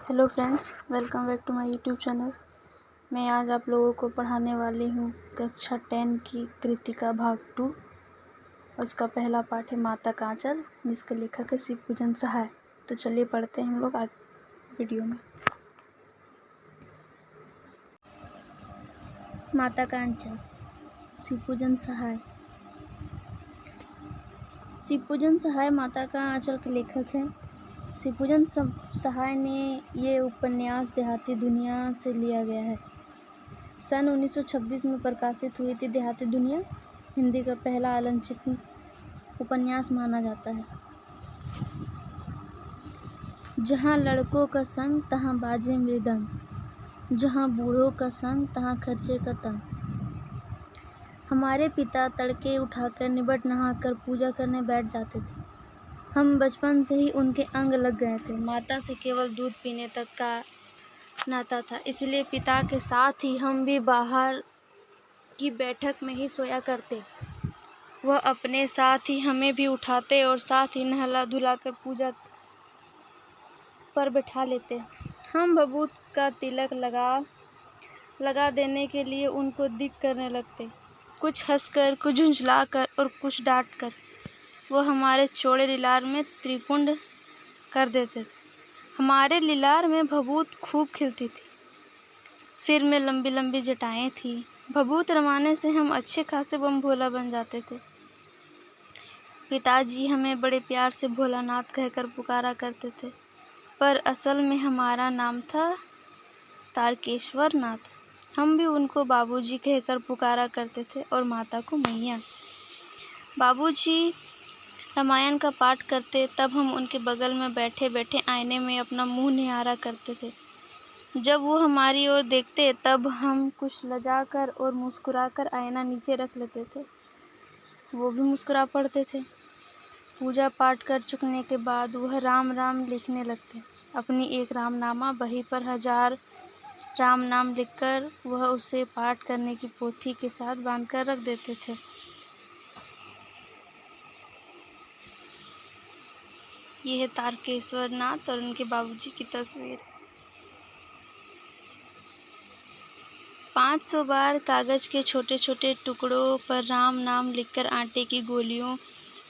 Hello friends, welcome back to my YouTube channel. मैं आज आप लोगों को पढ़ाने वाली हूँ कक्षा 10 की कृतिका भाग 2। उसका पहला पाठ है माता का आंचल, जिसके लेखक है शिवपूजन सहाय। तो चलिए पढ़ते हैं हम लोग आज वीडियो में। माता का आंचल, शिवपूजन सहाय। शिवपूजन सहाय माता का आंचल के लेखक हैं। शिवपूजन सहाय ने ये उपन्यास देहाती दुनिया से लिया गया है। सन 1926 में प्रकाशित हुई थी देहाती दुनिया। हिंदी का पहला आलोचित उपन्यास माना जाता है। जहाँ लड़कों का संग तहाँ बाजे मृदंग, जहाँ बूढ़ों का संग तहाँ खर्चे का तंग। हमारे पिता तड़के उठाकर निबट नहाकर पूजा करने बैठ जाते थे। हम बचपन से ही उनके अंग लग गए थे। माता से केवल दूध पीने तक का नाता था, इसलिए पिता के साथ ही हम भी बाहर की बैठक में ही सोया करते। वह अपने साथ ही हमें भी उठाते और साथ ही नहला धुलाकर पूजा पर बैठा लेते। हम भभूत का तिलक लगा देने के लिए उनको दिक करने लगते, कुछ हंसकर, कुछ झुंझलाकर और कुछ डांटकर। वह हमारे चौड़े लीलार में त्रिपुंड कर देते थे। हमारे लीलार में भभूत खूब खिलती थी। सिर में लंबी लंबी जटाएं थी। भभूत रमाने से हम अच्छे खासे बम भोला बन जाते थे। पिताजी हमें बड़े प्यार से भोलानाथ कहकर पुकारा करते थे, पर असल में हमारा नाम था तारकेश्वर नाथ। हम भी उनको बाबूजी कहकर पुकारा करते थे और माता को मैया। बाबूजी रामायण का पाठ करते, तब हम उनके बगल में बैठे बैठे आईने में अपना मुंह निहारा करते थे। जब वो हमारी ओर देखते, तब हम कुछ लजाकर और मुस्कुराकर आईना नीचे रख लेते थे। वो भी मुस्कुरा पड़ते थे। पूजा पाठ कर चुकने के बाद वह राम राम लिखने लगते। अपनी एक रामनामा बही पर 1000 राम नाम लिखकर वह उसे पाठ करने की पोथी के साथ बांधकर रख देते थे। यह है तारकेश्वर नाथ और उनके बाबूजी की तस्वीर। 500 बार कागज के छोटे छोटे टुकड़ों पर राम नाम लिखकर आटे की गोलियों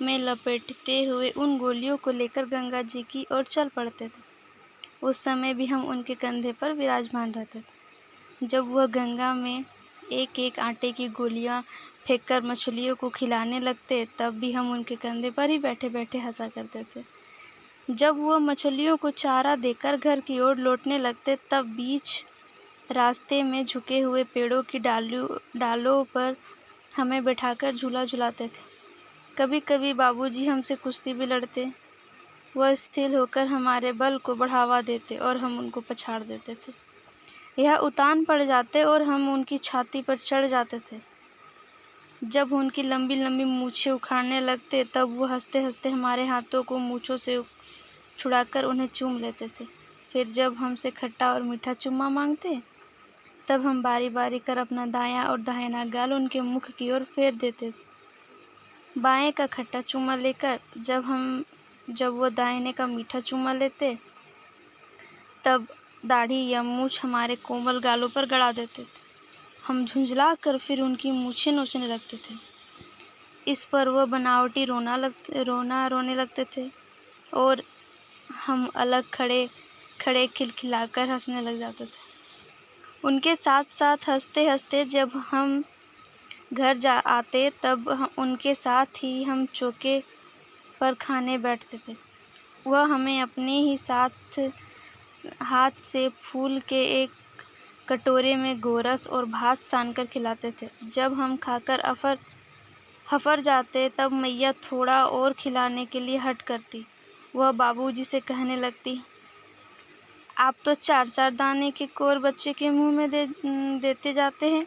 में लपेटते हुए उन गोलियों को लेकर गंगा जी की ओर चल पड़ते थे। उस समय भी हम उनके कंधे पर विराजमान रहते थे। जब वह गंगा में एक एक आटे की गोलियां फेंककर मछलियों को खिलाने लगते, तब भी हम उनके कंधे पर ही बैठे बैठे हंसा करते थे। जब वह मछलियों को चारा देकर घर की ओर लौटने लगते, तब बीच रास्ते में झुके हुए पेड़ों की डालों पर हमें बैठाकर झूला झुलाते थे। कभी कभी बाबूजी हमसे कुश्ती भी लड़ते। वह स्थिर होकर हमारे बल को बढ़ावा देते और हम उनको पछाड़ देते थे। यह उतान पड़ जाते और हम उनकी छाती पर चढ़ जाते थे। जब उनकी लंबी लंबी मूछें उखाड़ने लगते, तब वो हंसते हंसते हमारे हाथों को मूछों से छुड़ाकर उन्हें चूम लेते थे। फिर जब हमसे खट्टा और मीठा चुम्मा मांगते, तब हम बारी बारी कर अपना दायां और दाहिना गाल उनके मुख की ओर फेर देते थे। बाएं का खट्टा चुम्मा लेकर जब वो दाहिने का मीठा चुम्मा लेते, तब दाढ़ी या मूछ हमारे कोमल गालों पर गड़ा देते थे। हम झुंझला कर फिर उनकी मूछें नोचने लगते थे। इस पर वह बनावटी रोने लगते थे और हम अलग खड़े खिलखिलाकर हंसने लग जाते थे। उनके साथ साथ हंसते हंसते जब हम घर आते, तब उनके साथ ही हम चौके पर खाने बैठते थे। वह हमें अपने ही हाथ से फूल के एक कटोरे में गोरस और भात सानकर खिलाते थे। जब हम खाकर हफर जाते, तब मैया थोड़ा और खिलाने के लिए हट करती। वह बाबूजी से कहने लगती, आप तो 4-4 दाने के कोर बच्चे के मुंह में देते जाते हैं।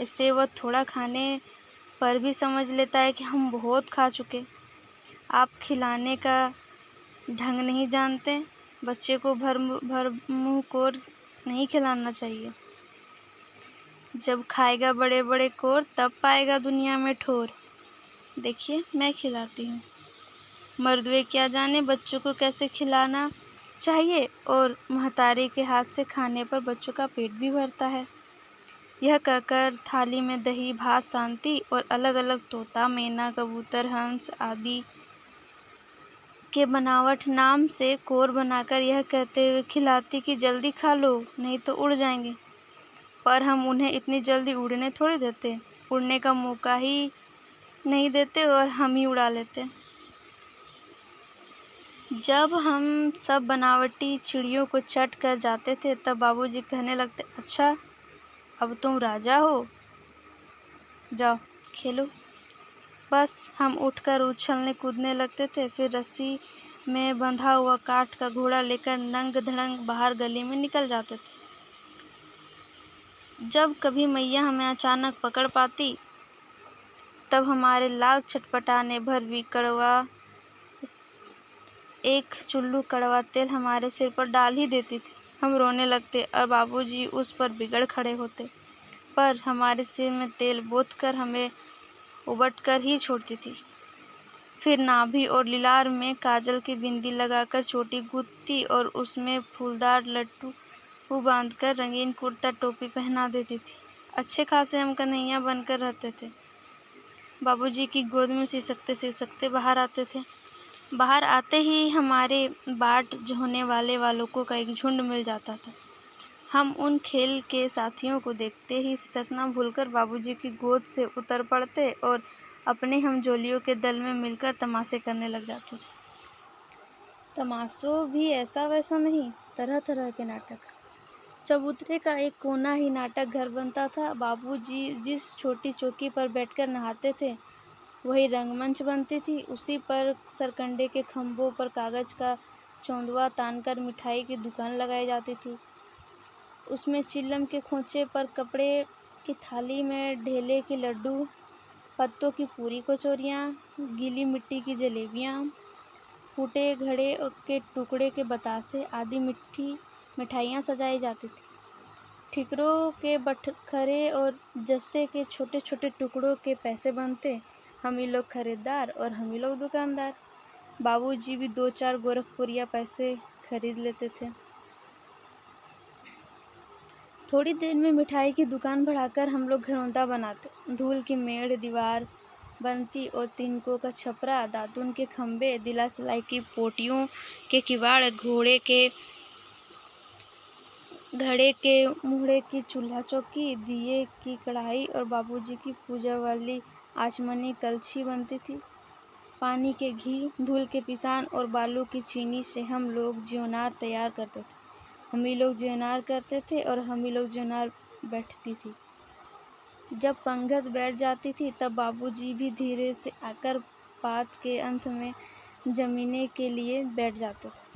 इससे वह थोड़ा खाने पर भी समझ लेता है कि हम बहुत खा चुके। आप खिलाने का ढंग नहीं जानते। बच्चे को भर मुंह कोर नहीं खिलाना चाहिए। जब खाएगा बड़े बड़े कोर, तब पाएगा दुनिया में ठोर। देखिए, मैं खिलाती हूँ। मर्दवे क्या जाने बच्चों को कैसे खिलाना। चाहिए और महतारी के हाथ से खाने पर बच्चों का पेट भी भरता है। यह कहकर थाली में दही भात शांति और अलग अलग तोता मैना कबूतर हंस आदि के बनावट नाम से कोर बनाकर यह कहते हुए खिलाती कि जल्दी खा लो नहीं तो उड़ जाएंगे। पर हम उन्हें इतनी जल्दी उड़ने थोड़ी देते, उड़ने का मौका ही नहीं देते और हम ही उड़ा लेते। जब हम सब बनावटी चिड़ियों को चट कर जाते थे तब बाबूजी कहने लगते, अच्छा अब तुम राजा हो, जाओ खेलो। बस हम उठकर उछलने कूदने लगते थे, फिर रस्सी में बंधा हुआ काठ का घोड़ा लेकर नंग धड़ंग बाहर गली में निकल जाते थे। जब कभी मैया हमें अचानक पकड़ पाती तब हमारे लाल छटपटाने भर भी कड़वा एक चुल्लू कड़वा तेल हमारे सिर पर डाल ही देती थी। हम रोने लगते और बाबूजी उस पर बिगड़ खड़े होते, पर हमारे सिर में तेल बोत कर हमें उबट कर ही छोड़ती थी। फिर नाभि और लिलार में काजल की बिंदी लगाकर चोटी गूंथती और उसमें फूलदार लड्डू बांधकर रंगीन कुर्ता टोपी पहना देती थी। अच्छे खासे हम कन्हैया बनकर रहते थे। बाबूजी की गोद में सिसकते बाहर आते थे। बाहर आते ही हमारे बाट होने वालों को का एक झुंड मिल जाता था। हम उन खेल के साथियों को देखते ही सिसकना भूलकर बाबूजी की गोद से उतर पड़ते और अपने हमजोलियों के दल में मिलकर तमाशे करने लग जाते थे। तमाशों भी ऐसा वैसा नहीं, तरह तरह के नाटक। चबूतरे का एक कोना ही नाटक घर बनता था। बाबूजी जिस छोटी चौकी पर बैठकर नहाते थे वही रंगमंच बनती थी। उसी पर सरकंडे के खंभों पर कागज का चौंदवा तानकर मिठाई की दुकान लगाई जाती थी। उसमें चिल्लम के खोंचे पर कपड़े की थाली में ढेले के लड्डू, पत्तों की पूरी कचौरियाँ, गीली मिट्टी की जलेबियाँ, फूटे घड़े के टुकड़े के बतासे आदि मिठाइयाँ सजाई जाती थी। ठिकरों के बटखरे और जस्ते के छोटे छोटे टुकड़ों के पैसे बनते। हम ही लोग खरीदार और हम ही लोग दुकानदार। बाबूजी भी 2-4 गोरखपुरिया पैसे खरीद लेते थे। थोड़ी देर में मिठाई की दुकान बढ़ाकर हम लोग घरौंदा बनाते। धूल की मेड़ दीवार बनती और तिनकों का छपरा, दातुन के खंभे, दिला सिलाई की पोटियों के किवाड़, घड़े के मुहड़े की चूल्हा चौकी, दिए की कढ़ाई और बाबूजी की पूजा वाली आचमनी कलछी बनती थी। पानी के घी, धूल के पिसान और बालू की चीनी से हम लोग ज्योनार तैयार करते थे। हम ही लोग ज्योनार करते थे और हम ही लोग ज्योनार बैठती थी। जब पंगत बैठ जाती थी तब बाबूजी भी धीरे से आकर पात के अंत में जमीने के लिए बैठ जाते थे।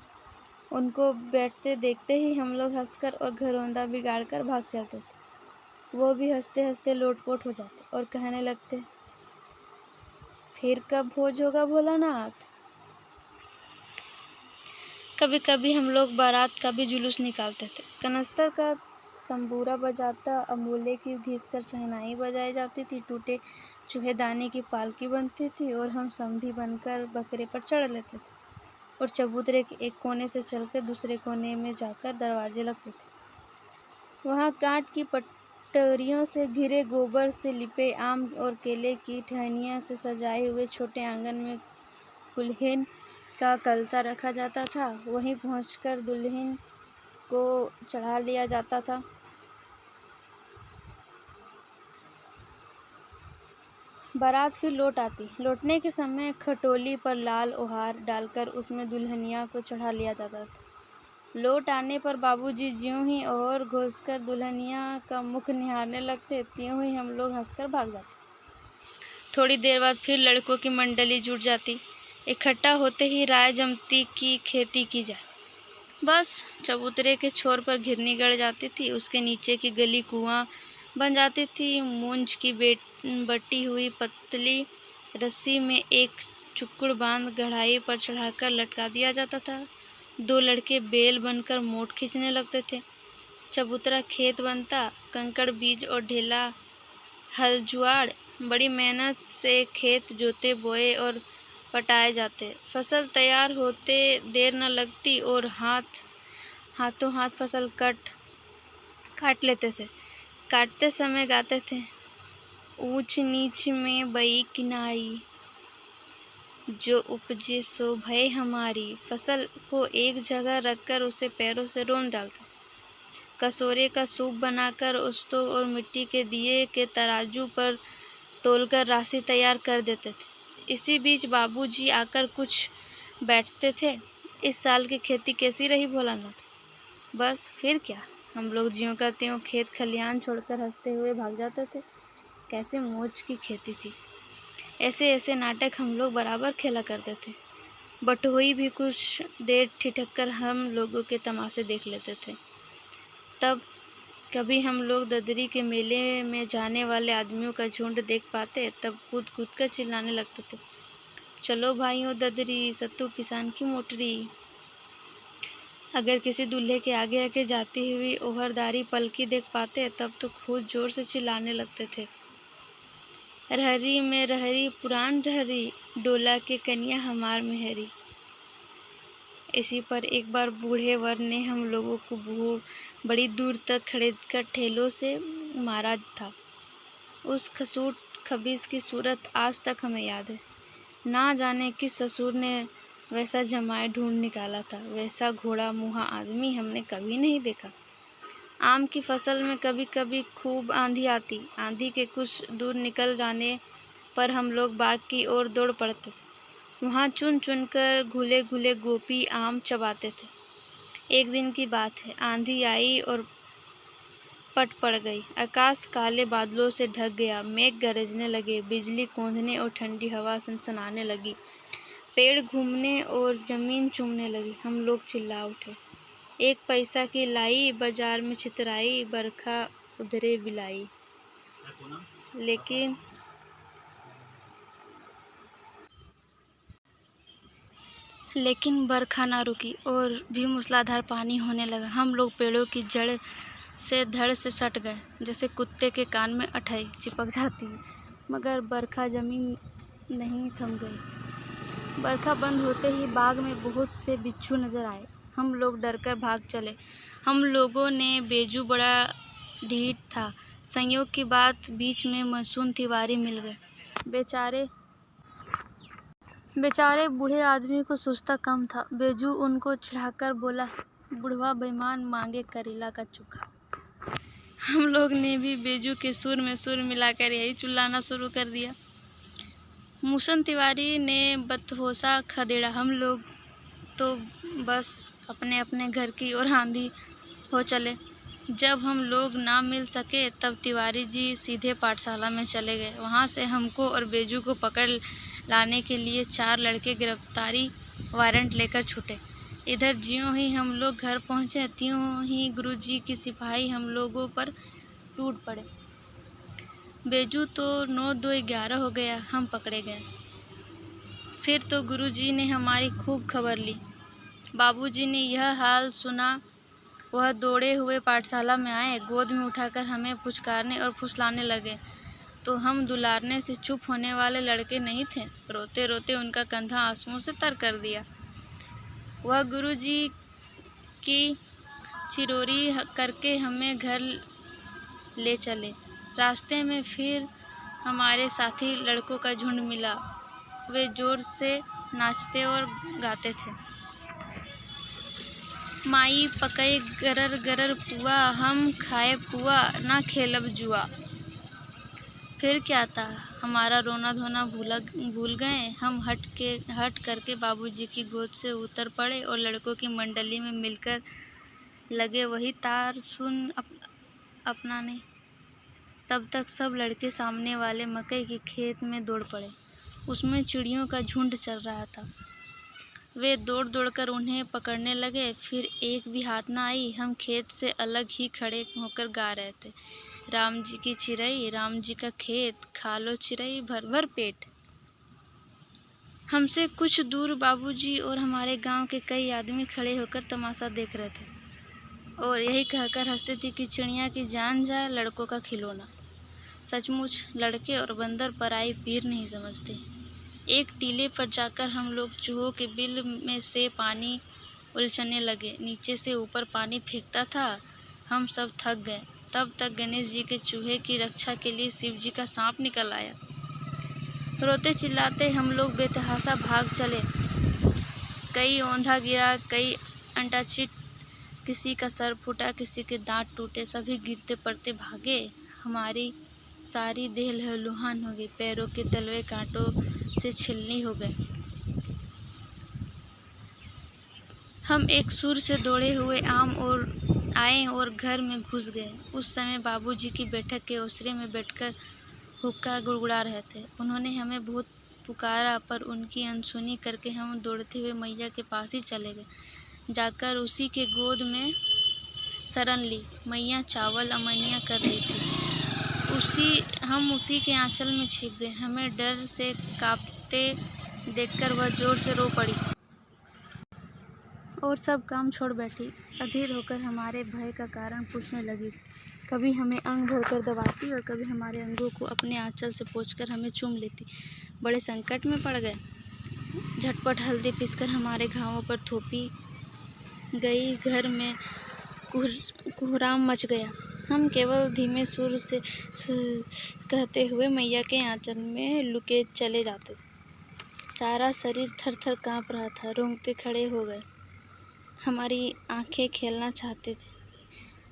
उनको बैठते देखते ही हम लोग हंसकर और घरौंदा बिगाड़कर भाग चलते थे। वो भी हंसते हंसते लोटपोट हो जाते और कहने लगते, फिर कब भोज होगा भोलानाथ। कभी कभी हम लोग बारात का भी जुलूस निकालते थे। कनस्तर का तंबूरा बजाता, अमूले की घिसकर शहनाई बजाई जाती थी, टूटे चूहेदानी की पालकी बनती थी और हम समधी बनकर बकरे पर चढ़ लेते थे और चबूतरे के एक कोने से चलकर दूसरे कोने में जाकर दरवाजे लगते थे। वहाँ काठ की पटरियों से घिरे, गोबर से लिपे, आम और केले की टहनियों से सजाए हुए छोटे आंगन में दुल्हन का कलसा रखा जाता था। वहीं पहुंचकर दुल्हन को चढ़ा लिया जाता था। बारात फिर लौट आती। लौटने के समय खटोली पर लाल ओहार डालकर उसमें दुल्हनिया को चढ़ा लिया जाता था। लौट आने पर बाबूजी ज्यों ही ओहर घोंसकर दुल्हनिया का मुख निहारने लगते, त्यों ही हम लोग हंसकर भाग जाते। थोड़ी देर बाद फिर लड़कों की मंडली जुट जाती। इकट्ठा होते ही राय जमती की खेती की जाए। बस चबूतरे के छोर पर घिरनी गड़ जाती थी, उसके नीचे की गली कुआं बन जाती थी। मूंज की बटी हुई पतली रस्सी में एक चुक्कड़ बांध गढ़ाई पर चढ़ाकर लटका दिया जाता था। 2 लड़के बेल बनकर मोट खींचने लगते थे। चबूतरा खेत बनता। कंकड़, बीज और ढेला, हल जुआड़ बड़ी मेहनत से खेत जोते बोए और पटाए जाते। फसल तैयार होते देर न लगती और हाथों हाथ फसल काट लेते थे। काटते समय गाते थे, ऊंच नीच में बई किनाई, जो उपजे सो भय हमारी। फसल को एक जगह रखकर उसे पैरों से रोन डालते, कसोरे का सूप बनाकर उस्तों और मिट्टी के दिए के तराजू पर तोलकर राशि तैयार कर देते थे। इसी बीच बाबूजी आकर कुछ बैठते थे, इस साल की खेती कैसी रही भोलानाथ? बस फिर क्या, हम लोग ज्यों का त्यों खेत खलिहान छोड़कर हंसते हुए भाग जाते थे। कैसे मौज की खेती थी। ऐसे ऐसे नाटक हम लोग बराबर खेला करते थे। बटोही भी कुछ देर ठिठक कर हम लोगों के तमाशे देख लेते थे। तब कभी हम लोग ददरी के मेले में जाने वाले आदमियों का झुंड देख पाते, तब कूद कूद कर चिल्लाने लगते थे, चलो भाइयों ददरी, सत्तू पिसान की मोटरी। अगर किसी दूल्हे के आगे आगे जाती हुई ओहरदारी पलकी देख पाते, तब तो खूब जोर से चिल्लाने लगते थे, रहरी में रहरी पुरान रहरी, डोला के कन्या हमार मेहरी। इसी पर एक बार बूढ़े वर ने हम लोगों को बड़ी दूर तक खड़ेदकर ठेलों से मारा था। उस खसूट खबीस की सूरत आज तक हमें याद है। ना जाने किस ससुर ने वैसा जमाए ढूंढ निकाला था। वैसा घोड़ा मुँहा आदमी हमने कभी नहीं देखा। आम की फसल में कभी कभी खूब आंधी आती। आंधी के कुछ दूर निकल जाने पर हम लोग बाग की ओर दौड़ पड़ते थे। वहाँ चुन चुन कर घुले घुले गोपी आम चबाते थे। एक दिन की बात है, आंधी आई और पट पड़ गई। आकाश काले बादलों से ढक गया, मेघ गरजने लगे, बिजली कौंधने और ठंडी हवा सनसनाने लगी, पेड़ घूमने और जमीन चूमने लगी। हम लोग चिल्ला उठे, एक पैसा की लाई, बाजार में छितराई, बरखा उधरे बिलाई। लेकिन बरखा ना रुकी और भी मूसलाधार पानी होने लगा। हम लोग पेड़ों की जड़ से धड़ से सट गए, जैसे कुत्ते के कान में अठई चिपक जाती है। मगर बरखा जमीन नहीं थम गई। बरखा बंद होते ही बाग में बहुत से बिच्छू नजर आए। हम लोग डरकर भाग चले। हम लोगों ने बेजू बड़ा ढीठ था। संयोग की बात, बीच में मासूम तिवारी मिल गए। बेचारे बूढ़े आदमी को सोचता कम था। बेजू उनको चिढ़ाकर बोला, बुढ़वा बेईमान, मांगे करेला का चोखा। हम लोग ने भी बेजू के सुर में सुर मिलाकर यही चिल्लाना शुरू कर दिया। मूसन तिवारी ने बदहोशा खदेड़ा। हम लोग तो बस अपने अपने घर की ओर आंधी हो चले। जब हम लोग ना मिल सके, तब तिवारी जी सीधे पाठशाला में चले गए। वहाँ से हमको और बेजू को पकड़ लाने के लिए 4 लड़के गिरफ्तारी वारंट लेकर छूटे। इधर ज्यों ही हम लोग घर पहुँचे, त्यों ही गुरुजी की सिपाही हम लोगों पर टूट पड़े। बेजू तो 9-2-11 हो गया, हम पकड़े गए। फिर तो गुरुजी ने हमारी खूब खबर ली। बाबूजी ने यह हाल सुना, वह दौड़े हुए पाठशाला में आए, गोद में उठाकर हमें पुचकारने और फुसलाने लगे। तो हम दुलारने से चुप होने वाले लड़के नहीं थे। रोते रोते उनका कंधा आंसुओं से तर कर दिया। वह गुरुजी की चिरोरी करके हमें घर ले चले। रास्ते में फिर हमारे साथी लड़कों का झुंड मिला। वे जोर से नाचते और गाते थे, माई पकई गरर गरर पुआ, हम खाए पुआ, ना खेलब जुआ। फिर क्या था, हमारा रोना धोना भूल गए। हम हट करके बाबूजी की गोद से उतर पड़े और लड़कों की मंडली में मिलकर लगे वही तार सुन अपनाने। तब तक सब लड़के सामने वाले मकई के खेत में दौड़ पड़े। उसमें चिड़ियों का झुंड चल रहा था। वे दौड़ दौड़कर उन्हें पकड़ने लगे। फिर एक भी हाथ न आई। हम खेत से अलग ही खड़े होकर गा रहे थे, राम जी की चिरई, राम जी का खेत, खा लो चिरई भर भर पेट। हमसे कुछ दूर बाबूजी और हमारे गांव के कई आदमी खड़े होकर तमाशा देख रहे थे और यही कहकर हंसते थे कि चिड़िया की जान जाए, लड़कों का खिलौना। सचमुच लड़के और बंदर पराई पीर नहीं समझते। एक टीले पर जाकर हम लोग चूहों के बिल में से पानी उलचने लगे। नीचे से ऊपर पानी फेंकता था। हम सब थक गए। तब तक गणेश जी के चूहे की रक्षा के लिए शिव जी का सांप निकल आया। रोते चिल्लाते हम लोग बेतहाशा भाग चले। कई औंधा गिरा, कई अंटाचिट, किसी का सर फूटा, किसी के दांत टूटे। सभी गिरते पड़ते भागे। हमारी सारी देह लहूलुहान हो गई। पैरों के तलवे कांटों से छीलनी हो गए। हम एक सुर से दौड़े हुए आए और घर में घुस गए। उस समय बाबूजी की बैठक के ओसरे में बैठकर हुक्का गुड़गुड़ा रहे थे। उन्होंने हमें बहुत पुकारा, पर उनकी अनसुनी करके हम दौड़ते हुए मैया के पास ही चले गए। जाकर उसी के गोद में शरण ली। मैया चावल अमैनिया कर रही थी। हम उसी के आंचल में छिप गए। हमें डर से कांपते देखकर वह जोर से रो पड़ी और सब काम छोड़ बैठी। अधीर होकर हमारे भय का कारण पूछने लगी। कभी हमें अंग भरकर दबाती और कभी हमारे अंगों को अपने आंचल से पोंछकर हमें चूम लेती। बड़े संकट में पड़ गए। झटपट हल्दी पीसकर हमारे घावों पर थोपी गई। घर में कोहराम मच गया। हम केवल धीमे सुर से कहते हुए मैया के आंचल में लुके चले जाते। सारा शरीर थर थर काँप रहा था। रोंगटे खड़े हो गए। हमारी आंखें खेलना चाहते थे।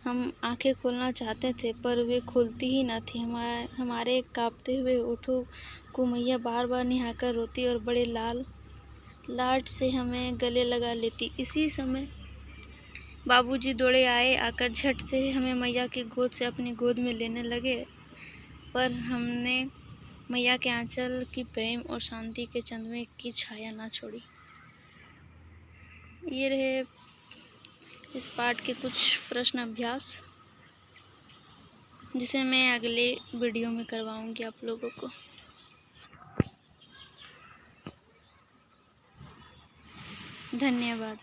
हम आंखें खोलना चाहते थे, पर वे खुलती ही न थी। हमारे कांपते हुए होठों को मैया बार बार निहाकर रोती और बड़े लाड से हमें गले लगा लेती। इसी समय बाबूजी दौड़े आए। आकर झट से हमें मैया की गोद से अपनी गोद में लेने लगे, पर हमने मैया के आंचल की प्रेम और शांति के चंदमे की छाया ना छोड़ी। ये रहे इस पाठ के कुछ प्रश्न अभ्यास, जिसे मैं अगले वीडियो में करवाऊंगी आप लोगों को। धन्यवाद।